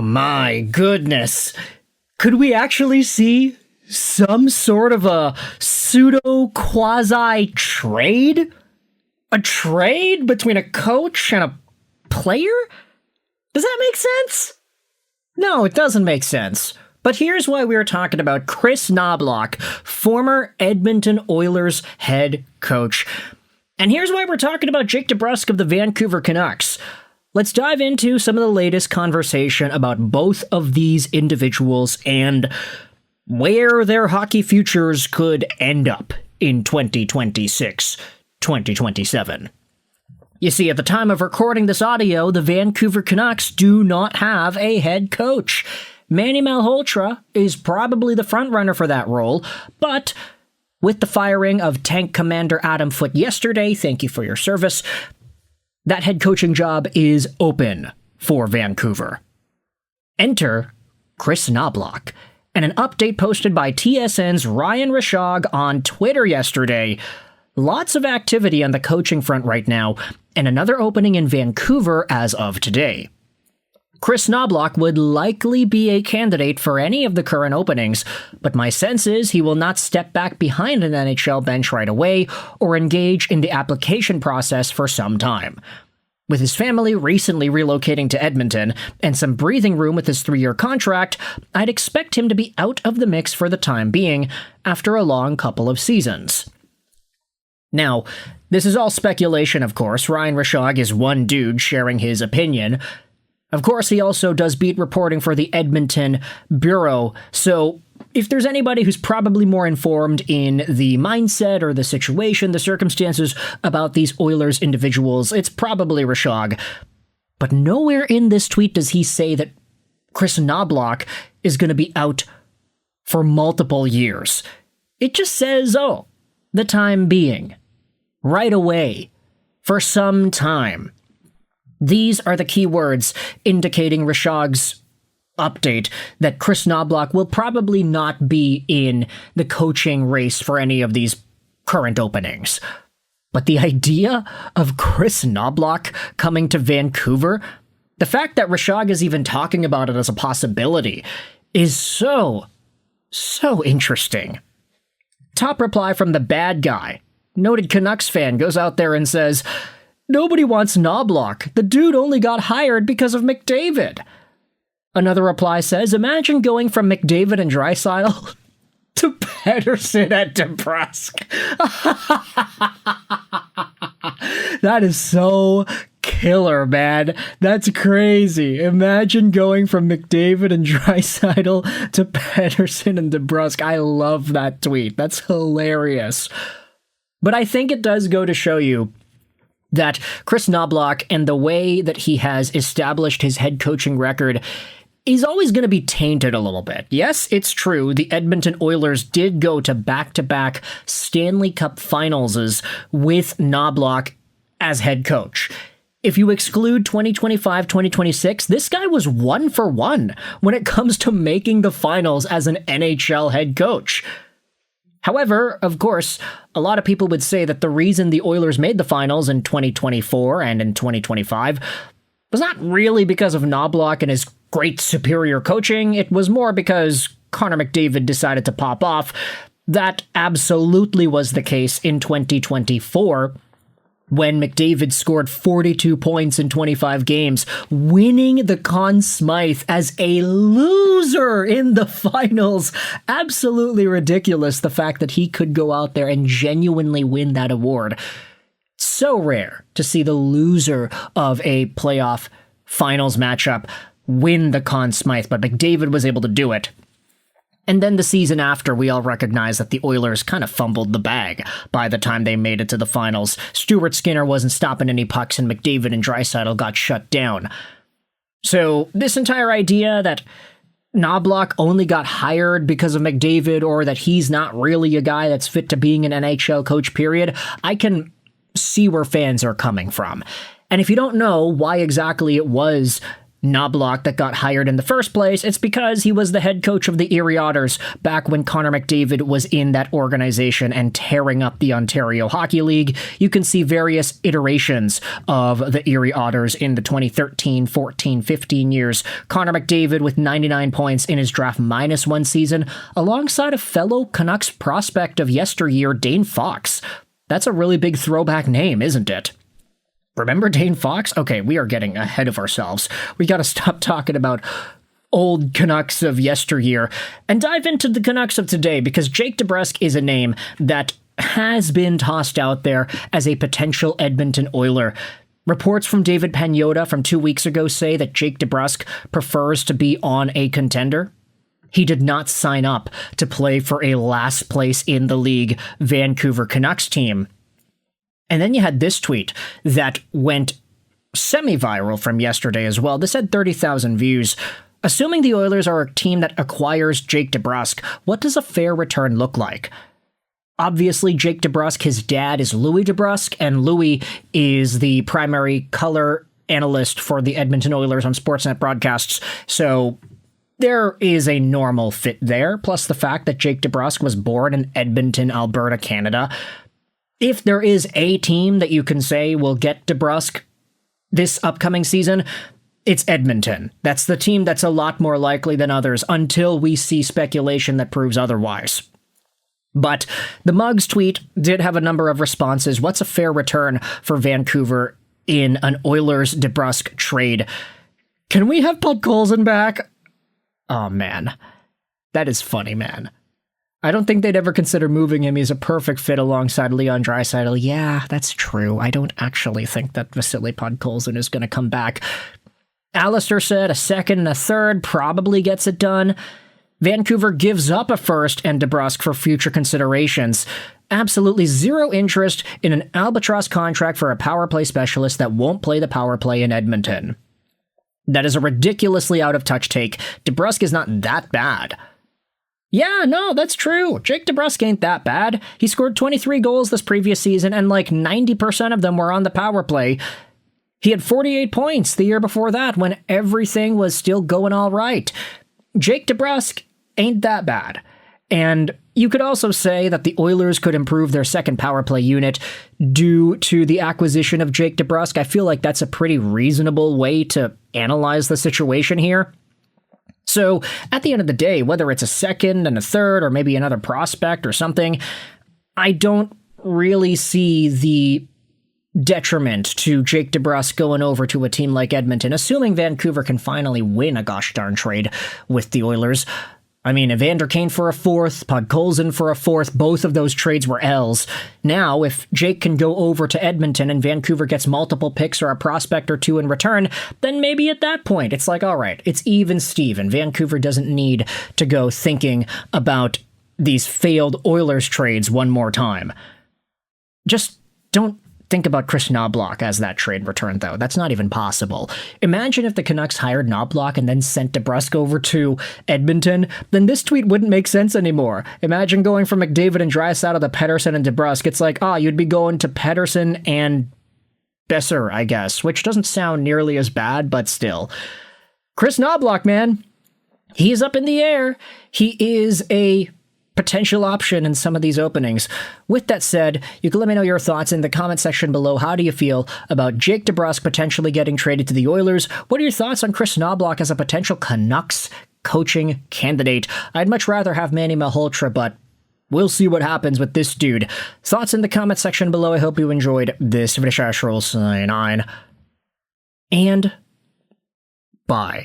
Oh my goodness. Could we actually see some sort of a pseudo-quasi trade? A trade between a coach and a player? Does that make sense? No, it doesn't make sense. But here's why we were talking about Kris Knoblauch, former Edmonton Oilers head coach. And here's why we're talking about Jake DeBrusk of the Vancouver Canucks. Let's dive into some of the latest conversation about both of these individuals and where their hockey futures could end up in 2026, 2027. You see, at the time of recording this audio, the Vancouver Canucks do not have a head coach. Manny Malhotra is probably the frontrunner for that role, but with the firing of Tank Commander Adam Foote yesterday, thank you for your service, that head coaching job is open for Vancouver. Enter Kris Knoblauch. And an update posted by TSN's Ryan Rishaug on Twitter yesterday. Lots of activity on the coaching front right now, and another opening in Vancouver as of today. Kris Knoblauch would likely be a candidate for any of the current openings, but my sense is he will not step back behind an NHL bench right away or engage in the application process for some time. With his family recently relocating to Edmonton and some breathing room with his 3-year contract, I'd expect him to be out of the mix for the time being after a long couple of seasons. Now, this is all speculation, of course. Ryan Rishaug is one dude sharing his opinion. Of course, he also does beat reporting for the Edmonton Bureau, so if there's anybody who's probably more informed in the mindset or the situation, the circumstances about these Oilers individuals, it's probably Rishaug. But nowhere in this tweet does he say that Kris Knoblauch is going to be out for multiple years. It just says, oh, the time being, right away, for some time. These are the key words indicating Rishaug's update that Kris Knoblauch will probably not be in the coaching race for any of these current openings. But the idea of Kris Knoblauch coming to Vancouver, the fact that Rishaug is even talking about it as a possibility, is so interesting. Top reply from the bad guy. Noted Canucks fan goes out there and says, "Nobody wants Knoblauch. The dude only got hired because of McDavid." Another reply says, "Imagine going from McDavid and Draisaitl to Pedersen at DeBrusk." That is so killer, man. That's crazy. Imagine going from McDavid and Draisaitl to Pedersen and DeBrusk. I love that tweet. That's hilarious. But I think it does go to show you that Kris Knoblauch and the way that he has established his head coaching record is always going to be tainted a little bit. Yes, it's true. The Edmonton Oilers did go to back-to-back Stanley Cup Finals with Knoblauch as head coach. If you exclude 2025-2026, this guy was 1-for-1 when it comes to making the finals as an NHL head coach. However, of course, a lot of people would say that the reason the Oilers made the finals in 2024 and in 2025 was not really because of Knoblauch and his great superior coaching. It was more because Connor McDavid decided to pop off. That absolutely was the case in 2024 when McDavid scored 42 points in 25 games, winning the Conn Smythe as a loser in the finals. Absolutely ridiculous, the fact that he could go out there and genuinely win that award. So rare to see the loser of a playoff finals matchup win the Conn Smythe, but McDavid was able to do it. And then the season after, we all recognize that the Oilers kind of fumbled the bag by the time they made it to the finals. Stuart Skinner wasn't stopping any pucks, and McDavid and Draisaitl got shut down. So this entire idea that Knoblauch only got hired because of McDavid, or that he's not really a guy that's fit to being an NHL coach, period, I can see where fans are coming from. And if you don't know why exactly it was Knoblauch that got hired in the first place, it's because he was the head coach of the Erie Otters back when Connor McDavid was in that organization and tearing up the Ontario Hockey League. You can see various iterations of the Erie Otters in the 2013, 14, 15 years. Connor McDavid with 99 points in his draft -1 season, alongside a fellow Canucks prospect of yesteryear, Dane Fox. That's a really big throwback name, isn't it? Remember Dane Fox? Okay, we are getting ahead of ourselves. We gotta stop talking about old Canucks of yesteryear and dive into the Canucks of today, because Jake DeBrusk is a name that has been tossed out there as a potential Edmonton Oiler. Reports from David Pagnotta from 2 weeks ago say that Jake DeBrusk prefers to be on a contender. He did not sign up to play for a last place in the league Vancouver Canucks team. And then you had this tweet that went semi-viral from yesterday as well. This had 30,000 views. Assuming the Oilers are a team that acquires Jake DeBrusk, what does a fair return look like? Obviously, Jake DeBrusk, his dad is Louis DeBrusk, and Louis is the primary color analyst for the Edmonton Oilers on Sportsnet broadcasts, so there is a normal fit there, plus the fact that Jake DeBrusk was born in Edmonton, Alberta, Canada. If there is a team that you can say will get DeBrusk this upcoming season, it's Edmonton. That's the team that's a lot more likely than others until we see speculation that proves otherwise. But the Mugs tweet did have a number of responses. What's a fair return for Vancouver in an Oilers-DeBrusk trade? Can we have Podkolzin back? Oh, man. That is funny, man. I don't think they'd ever consider moving him. He's a perfect fit alongside Leon Draisaitl. Yeah, that's true. I don't actually think that Vasily Podkolzin is going to come back. Alistair said a second and a third probably gets it done. Vancouver gives up a first and DeBrusk for future considerations. Absolutely zero interest in an albatross contract for a power play specialist that won't play the power play in Edmonton. That is a ridiculously out-of-touch take. DeBrusk is not that bad. Yeah, no, that's true. Jake DeBrusk ain't that bad. He scored 23 goals this previous season, and like 90% of them were on the power play. He had 48 points the year before that when everything was still going all right. Jake DeBrusk ain't that bad. And you could also say that the Oilers could improve their second power play unit due to the acquisition of Jake DeBrusk. I feel like that's a pretty reasonable way to analyze the situation here. So, at the end of the day, whether it's a second and a third or maybe another prospect or something, I don't really see the detriment to Jake DeBrusk going over to a team like Edmonton, assuming Vancouver can finally win a gosh darn trade with the Oilers. I mean, Evander Kane for a fourth, Podkolzin for a fourth, both of those trades were L's. Now, if Jake can go over to Edmonton and Vancouver gets multiple picks or a prospect or two in return, then maybe at that point, it's like, all right, it's even Steven. Vancouver doesn't need to go thinking about these failed Oilers trades one more time. Just don't think about Kris Knoblauch as that trade return, though. That's not even possible. Imagine if the Canucks hired Knoblauch and then sent DeBrusk over to Edmonton, then this tweet wouldn't make sense anymore. Imagine going from McDavid and Draisaitl to Pettersson and DeBrusk. It's like, you'd be going to Pettersson and Besser, I guess, which doesn't sound nearly as bad, but still. Kris Knoblauch, man, he's up in the air. He is a potential option in some of these openings. With that said, you can let me know your thoughts in the comment section below. How do you feel about Jake DeBrusk potentially getting traded to the Oilers? What are your thoughts on Kris Knoblauch as a potential Canucks coaching candidate? I'd much rather have Manny Malhotra, but we'll see what happens with this dude. Thoughts in the comment section below. I hope you enjoyed this video. And bye.